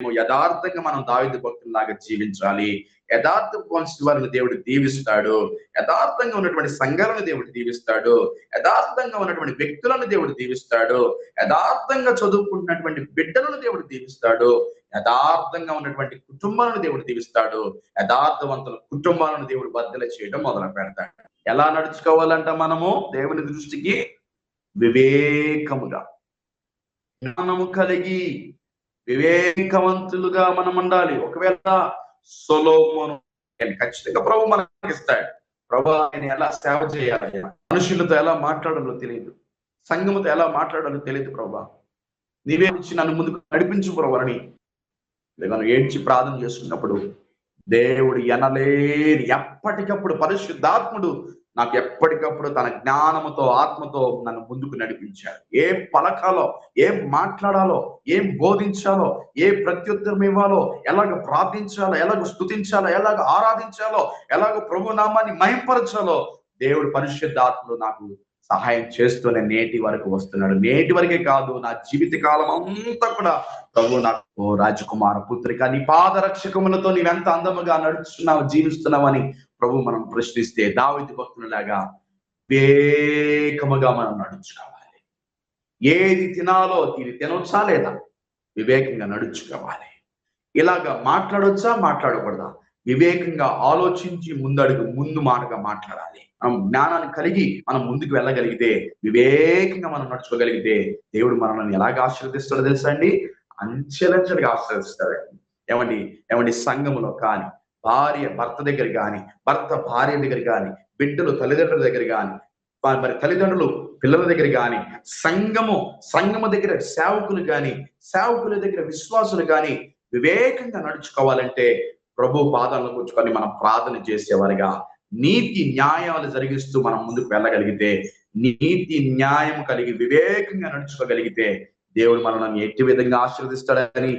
యథార్థంగా మనం దావీదు భక్తుల్లాగా జీవించాలి. యథార్థ వారిని దేవుడు దీవిస్తాడు. యథార్థంగా ఉన్నటువంటి సంఘాలను దేవుడు దీవిస్తాడు. యథార్థంగా ఉన్నటువంటి వ్యక్తులను దేవుడు దీవిస్తాడు. యథార్థంగా చదువుకుంటున్నటువంటి బిడ్డలను దేవుడు దీవిస్తాడు. యథార్థంగా ఉన్నటువంటి కుటుంబాలను దేవుడు దీవిస్తాడు. యథార్థవంతుల కుటుంబాలను దేవుడు బద్దలు చేయడం మొదలు పెడతాడు. ఎలా నడుచుకోవాలంట మనము దేవుని దృష్టికి? వివేకముగా, జ్ఞానము కలిగి వివేకవంతులుగా మనం ఉండాలి. ఒకవేళ సొలొమోను ఖచ్చితంగా ప్రభు మనకి ఇస్తాడు. ప్రభు ఆయన ఎలా సేవ చేయాలి, మనుషులతో ఎలా మాట్లాడాలో తెలియదు, సంఘముతో ఎలా మాట్లాడాలో తెలియదు. ప్రభా నీవే వచ్చి నన్ను ముందుకు నడిపించు ప్రభు అని మనం ఏడ్చి ప్రార్థన చేసుకున్నప్పుడు దేవుడు ఎనలేని ఎప్పటికప్పుడు పరిశుద్ధాత్ముడు నాకు ఎప్పటికప్పుడు తన జ్ఞానముతో ఆత్మతో నన్ను ముందుకు నడిపించాడు. ఏం పలకాలో, ఏం మాట్లాడాలో, ఏం బోధించాలో, ఏ ప్రత్యుత్తరం ఇవ్వాలో, ఎలాగ ప్రార్థించాలో, ఎలాగ స్తుతించాలో, ఎలాగ ఆరాధించాలో, ఎలాగ ప్రభు నామాన్ని మహింపరచాలో దేవుడు పరిశుద్ధాత్ముడు నాకు సహాయం చేస్తూనే నేటి వరకు వస్తున్నాడు. నేటి వరకే కాదు, నా జీవిత కాలం అంతా కూడా ప్రభు నాకు రాజకుమార పుత్రిక నీ పాదరక్షకములతో నీవెంత అందముగా నడుస్తున్నావు, జీవిస్తున్నావని ప్రభు మనం ప్రశ్నిస్తే దావీదు భక్తునిలాగా వివేకముగా మనం నడుచుకోవాలి. ఏది తినాలో ఇది తినొచ్చా లేదా వివేకంగా నడుచుకోవాలి. ఇలాగా మాట్లాడొచ్చా మాట్లాడకూడదా వివేకంగా ఆలోచించి ముందు మాటగా మాట్లాడాలి. మనం జ్ఞానాన్ని కలిగి మనం ముందుకు వెళ్ళగలిగితే, వివేకంగా మనం నడుచుకోగలిగితే దేవుడు మనల్ని ఎలాగ ఆశీర్వదిస్తాడో తెలుసా అండి? అంచెలంచెలుగా ఆశీర్వదిస్తాడు. ఏమండి సంఘములో కానీ, భార్య భర్త దగ్గర కానీ, భర్త భార్య దగ్గర కానీ, బిడ్డలు తల్లిదండ్రుల దగ్గర కానీ, మరి తల్లిదండ్రులు పిల్లల దగ్గర కానీ, సంఘము దగ్గర సేవకులు కానీ, సేవకుల దగ్గర విశ్వాసులు కానీ వివేకంగా నడుచుకోవాలంటే ప్రభు పాదాలను కూర్చుకొని మనం ప్రార్థన చేసేవారిగా నీతి న్యాయాలు జరిగిస్తూ మనం ముందుకు వెళ్ళగలిగితే, నీతి న్యాయం కలిగి వివేకంగా నడుచుకోగలిగితే దేవుడు మనల్ని ఎట్టి విధంగా ఆశీర్వదిస్తాడని